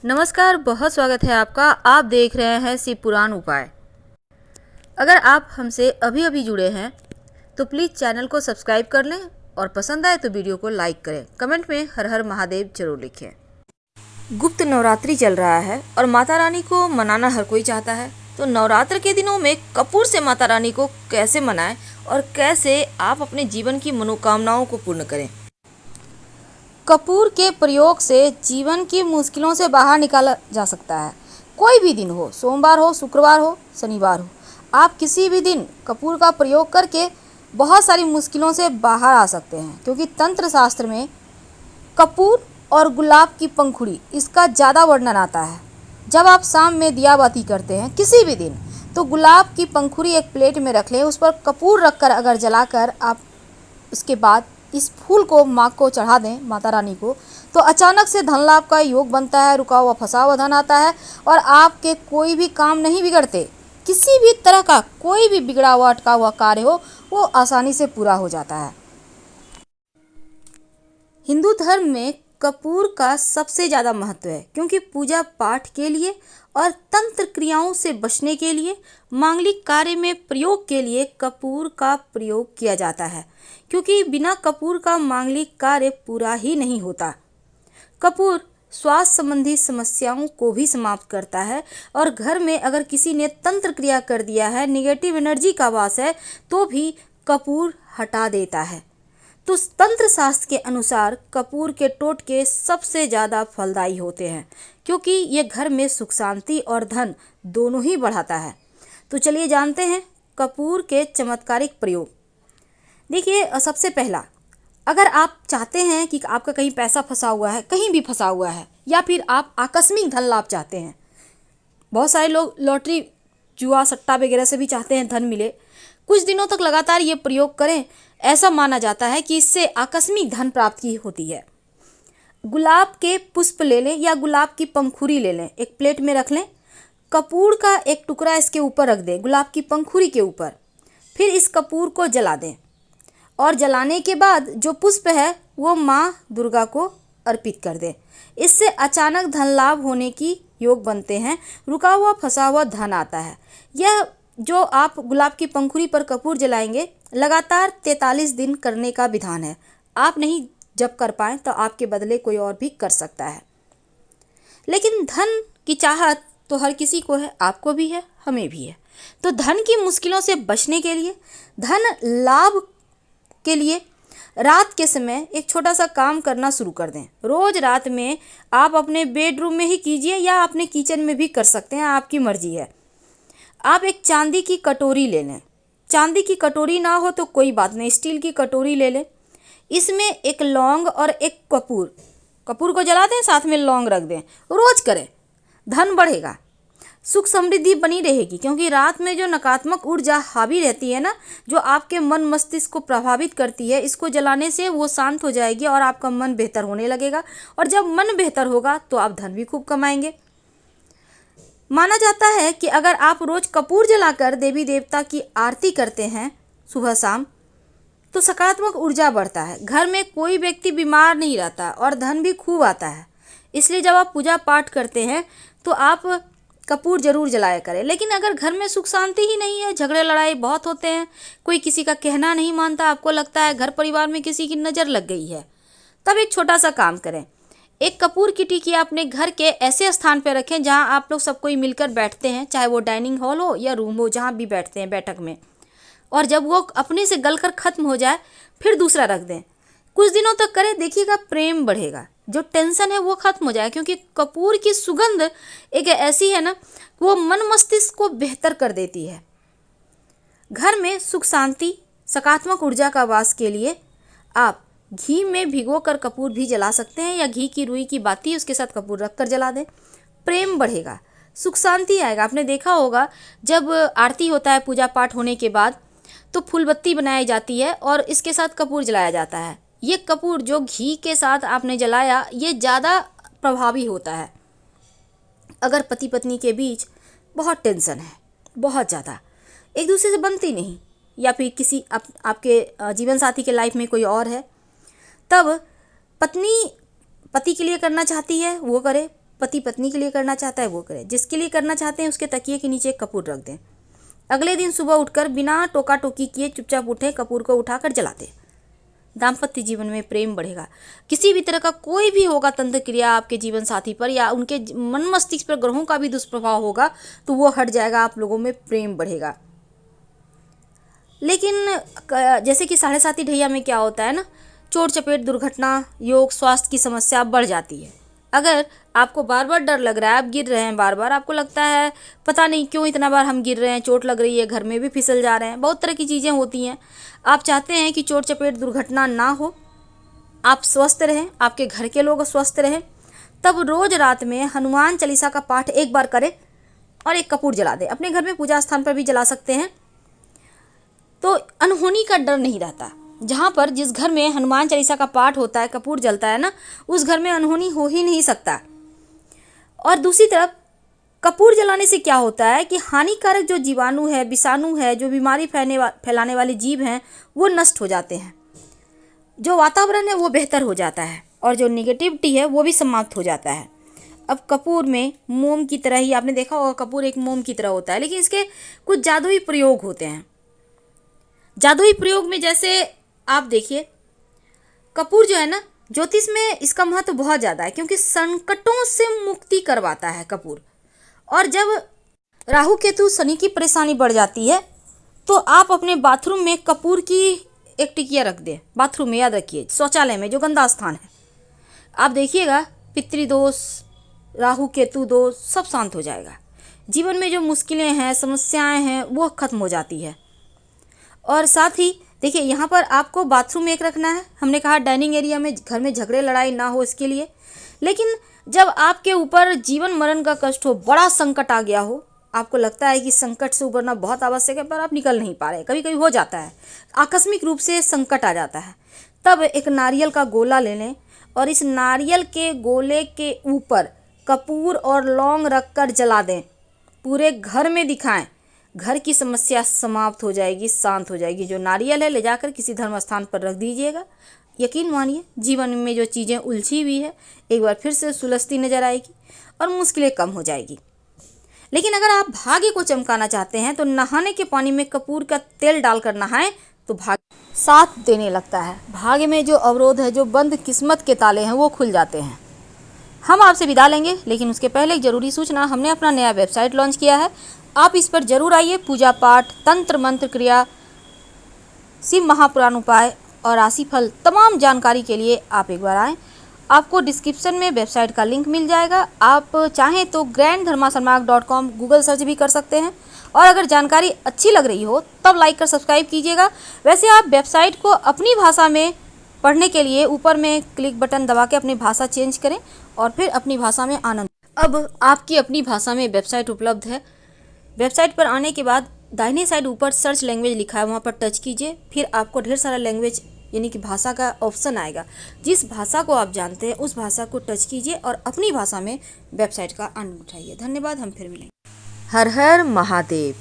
नमस्कार, बहुत स्वागत है आपका। आप देख रहे हैं शिव पुराण उपाय। अगर आप हमसे अभी अभी जुड़े हैं तो प्लीज़ चैनल को सब्सक्राइब कर लें और पसंद आए तो वीडियो को लाइक करें। कमेंट में हर हर महादेव जरूर लिखें। गुप्त नवरात्रि चल रहा है और माता रानी को मनाना हर कोई चाहता है। तो नवरात्र के दिनों में कपूर से माता रानी को कैसे मनाएं और कैसे आप अपने जीवन की मनोकामनाओं को पूर्ण करें। कपूर के प्रयोग से जीवन की मुश्किलों से बाहर निकाला जा सकता है। कोई भी दिन हो, सोमवार हो, शुक्रवार हो, शनिवार हो, आप किसी भी दिन कपूर का प्रयोग करके बहुत सारी मुश्किलों से बाहर आ सकते हैं। क्योंकि तंत्र शास्त्र में कपूर और गुलाब की पंखुड़ी इसका ज़्यादा वर्णन आता है। जब आप शाम में दिया बाती करते हैं किसी भी दिन, तो गुलाब की पंखुड़ी एक प्लेट में रख लें, उस पर कपूर रखकर अगर जलाकर आप उसके बाद इस फूल को माँ को चढ़ा दें, माता रानी को, तो अचानक से धन लाभ का योग बनता है। रुका हुआ फंसा हुआ धन आता है और आपके कोई भी काम नहीं बिगड़ते। किसी भी तरह का कोई भी बिगड़ा हुआ अटका हुआ कार्य हो वो आसानी से पूरा हो जाता है। हिंदू धर्म में कपूर का सबसे ज़्यादा महत्व है, क्योंकि पूजा पाठ के लिए और तंत्र क्रियाओं से बचने के लिए, मांगलिक कार्य में प्रयोग के लिए कपूर का प्रयोग किया जाता है। क्योंकि बिना कपूर का मांगलिक कार्य पूरा ही नहीं होता। कपूर स्वास्थ्य संबंधी समस्याओं को भी समाप्त करता है और घर में अगर किसी ने तंत्र क्रिया कर दिया है, नेगेटिव एनर्जी का वास है, तो भी कपूर हटा देता है। तो तंत्र शास्त्र के अनुसार कपूर के टोटके सबसे ज़्यादा फलदायी होते हैं, क्योंकि ये घर में सुख शांति और धन दोनों ही बढ़ाता है। तो चलिए जानते हैं कपूर के चमत्कारिक प्रयोग। देखिए, सबसे पहला, अगर आप चाहते हैं कि आपका कहीं पैसा फंसा हुआ है, कहीं भी फंसा हुआ है, या फिर आप आकस्मिक धन लाभ चाहते हैं, बहुत सारे लोग लॉटरी, जुआ, सट्टा वगैरह से भी चाहते हैं धन मिले, कुछ दिनों तक लगातार ये प्रयोग करें। ऐसा माना जाता है कि इससे आकस्मिक धन प्राप्ति होती है। गुलाब के पुष्प ले लें या गुलाब की पंखुड़ी ले लें, एक प्लेट में रख लें, कपूर का एक टुकड़ा इसके ऊपर रख दें, गुलाब की पंखुड़ी के ऊपर। फिर इस कपूर को जला दें और जलाने के बाद जो पुष्प है वो माँ दुर्गा को अर्पित कर दें। इससे अचानक धन लाभ होने की योग बनते हैं, रुका हुआ फंसा हुआ धन आता है। यह जो आप गुलाब की पंखुड़ी पर कपूर जलाएंगे, लगातार 43 दिन करने का विधान है। आप नहीं जब कर पाएँ तो आपके बदले कोई और भी कर सकता है। लेकिन धन की चाहत तो हर किसी को है, आपको भी है, हमें भी है। तो धन की मुश्किलों से बचने के लिए, धन लाभ के लिए रात के समय एक छोटा सा काम करना शुरू कर दें। रोज रात में आप अपने बेडरूम में ही कीजिए या अपने किचन में भी कर सकते हैं, आपकी मर्जी है। आप एक चांदी की कटोरी ले लें, चांदी की कटोरी ना हो तो कोई बात नहीं, स्टील की कटोरी ले लें। इसमें एक लौंग और एक कपूर, कपूर को जला दें, साथ में लौंग रख दें। रोज करें, धन बढ़ेगा, सुख समृद्धि बनी रहेगी। क्योंकि रात में जो नकारात्मक ऊर्जा हावी रहती है ना, जो आपके मन मस्तिष्क को प्रभावित करती है, इसको जलाने से वो शांत हो जाएगी और आपका मन बेहतर होने लगेगा। और जब मन बेहतर होगा तो आप धन भी खूब कमाएंगे। माना जाता है कि अगर आप रोज कपूर जलाकर देवी देवता की आरती करते हैं सुबह शाम, तो सकारात्मक ऊर्जा बढ़ता है, घर में कोई व्यक्ति बीमार नहीं रहता और धन भी खूब आता है। इसलिए जब आप पूजा पाठ करते हैं तो आप कपूर जरूर जलाया करें। लेकिन अगर घर में सुख शांति ही नहीं है, झगड़े लड़ाई बहुत होते हैं, कोई किसी का कहना नहीं मानता, आपको लगता है घर परिवार में किसी की नज़र लग गई है, तब एक छोटा सा काम करें। एक कपूर की टिकिया अपने घर के ऐसे स्थान पर रखें जहां आप लोग सब कोई मिलकर बैठते हैं, चाहे वो डाइनिंग हॉल हो या रूम हो, जहां भी बैठते हैं बैठक में। और जब वो अपने से गलकर खत्म हो जाए फिर दूसरा रख दें। कुछ दिनों तक करें, देखिएगा प्रेम बढ़ेगा, जो टेंशन है वो खत्म हो जाए। क्योंकि कपूर की सुगंध एक ऐसी है ना, वो मन मस्तिष्क को बेहतर कर देती है। घर में सुख शांति, सकारात्मक ऊर्जा का वास के लिए आप घी में भिगोकर कपूर भी जला सकते हैं, या घी की रुई की बाती उसके साथ कपूर रखकर जला दें। प्रेम बढ़ेगा, सुख शांति आएगा। आपने देखा होगा जब आरती होता है पूजा पाठ होने के बाद, तो फूलबत्ती बनाई जाती है और इसके साथ कपूर जलाया जाता है। ये कपूर जो घी के साथ आपने जलाया, ये ज़्यादा प्रभावी होता है। अगर पति पत्नी के बीच बहुत टेंशन है, बहुत ज़्यादा, एक दूसरे से बनती नहीं, या फिर किसी आपके जीवन साथी के लाइफ में कोई और है, तब पत्नी पति के लिए करना चाहती है वो करे, पति पत्नी के लिए करना चाहता है वो करे, जिसके लिए करना चाहते हैं उसके तकिए के नीचे एक कपूर रख दें। अगले दिन सुबह उठकर बिना टोका टोकी किए चुपचाप उठे, कपूर को उठाकर जला दें। दाम्पत्य जीवन में प्रेम बढ़ेगा। किसी भी तरह का कोई भी होगा तंत्र क्रिया आपके जीवन साथी पर या उनके मन मस्तिष्क पर ग्रहों का भी दुष्प्रभाव होगा तो वो हट जाएगा, आप लोगों में प्रेम बढ़ेगा। लेकिन जैसे कि 7.5 ढैया में क्या होता है ना, चोट चपेट, दुर्घटना, योग, स्वास्थ्य की समस्या बढ़ जाती है। अगर आपको बार बार डर लग रहा है, आप गिर रहे हैं बार बार, आपको लगता है पता नहीं क्यों इतना बार हम गिर रहे हैं, चोट लग रही है, घर में भी फिसल जा रहे हैं, बहुत तरह की चीज़ें होती हैं। आप चाहते हैं कि चोट चपेट दुर्घटना ना हो, आप स्वस्थ रहें, आपके घर के लोग स्वस्थ रहें, तब रोज रात में हनुमान चालीसा का पाठ एक बार करें और एक कपूर जला दें। अपने घर में पूजा स्थान पर भी जला सकते हैं, तो अनहोनी का डर नहीं रहता। जहाँ पर जिस घर में हनुमान चालीसा का पाठ होता है, कपूर जलता है ना, उस घर में अनहोनी हो ही नहीं सकता। और दूसरी तरफ कपूर जलाने से क्या होता है कि हानिकारक जो जीवाणु है, विषाणु है, जो बीमारी फैलाने वाले जीव हैं, वो नष्ट हो जाते हैं। जो वातावरण है वो बेहतर हो जाता है और जो निगेटिविटी है वो भी समाप्त हो जाता है। अब कपूर में मोम की तरह ही, आपने देखा होगा कपूर एक मोम की तरह होता है, लेकिन इसके कुछ जादुई प्रयोग होते हैं। जादुई प्रयोग में जैसे आप देखिए, कपूर जो है ना, ज्योतिष में इसका महत्व बहुत ज़्यादा है क्योंकि संकटों से मुक्ति करवाता है कपूर। और जब राहु केतु शनि की परेशानी बढ़ जाती है तो आप अपने बाथरूम में कपूर की एक टिकिया रख दें। बाथरूम में, याद रखिए, शौचालय में जो गंदा स्थान है, आप देखिएगा पितृदोष, राहु केतु दोष सब शांत हो जाएगा। जीवन में जो मुश्किलें हैं, समस्याएं हैं, वो खत्म हो जाती है। और साथ ही देखिए, यहाँ पर आपको बाथरूम में एक रखना है। हमने कहा डाइनिंग एरिया में, घर में झगड़े लड़ाई ना हो इसके लिए। लेकिन जब आपके ऊपर जीवन मरण का कष्ट हो, बड़ा संकट आ गया हो, आपको लगता है कि संकट से उबरना बहुत आवश्यक है पर आप निकल नहीं पा रहे, कभी कभी हो जाता है, आकस्मिक रूप से संकट आ जाता है, तब एक नारियल का गोला ले लें और इस नारियल के गोले के ऊपर कपूर और लौंग रखकर जला दें। पूरे घर में दिखाएं, घर की समस्या समाप्त हो जाएगी, शांत हो जाएगी। जो नारियल है ले जाकर किसी धर्म स्थान पर रख दीजिएगा। यकीन मानिए, जीवन में जो चीज़ें उलझी हुई है एक बार फिर से सुलझती नजर आएगी और मुश्किलें कम हो जाएगी। लेकिन अगर आप भाग्य को चमकाना चाहते हैं तो नहाने के पानी में कपूर का तेल डालकर नहाएं तो भाग्य साथ देने लगता है। भाग्य में जो अवरोध है, जो बंद किस्मत के ताले हैं, वो खुल जाते हैं। हम आपसे विदा लेंगे, लेकिन उसके पहले एक जरूरी सूचना, हमने अपना नया वेबसाइट लॉन्च किया है, आप इस पर जरूर आइए। पूजा पाठ, तंत्र मंत्र क्रिया, शिव महापुराण उपाय और राशिफल तमाम जानकारी के लिए आप एक बार आएँ। आपको डिस्क्रिप्शन में वेबसाइट का लिंक मिल जाएगा। आप चाहें तो granddharmasarmak.com गूगल सर्च भी कर सकते हैं। और अगर जानकारी अच्छी लग रही हो तब लाइक कर सब्सक्राइब कीजिएगा। वैसे आप वेबसाइट को अपनी भाषा में पढ़ने के लिए ऊपर में क्लिक बटन दबा के अपनी भाषा चेंज करें और फिर अपनी भाषा में आनंद। अब आपकी अपनी भाषा में वेबसाइट उपलब्ध है। वेबसाइट पर आने के बाद दाहिने साइड ऊपर सर्च लैंग्वेज लिखा है, वहाँ पर टच कीजिए। फिर आपको ढेर सारा लैंग्वेज यानी कि भाषा का ऑप्शन आएगा। जिस भाषा को आप जानते हैं उस भाषा को टच कीजिए और अपनी भाषा में वेबसाइट का आनंद उठाइए। धन्यवाद, हम फिर मिलेंगे। हर हर महादेव।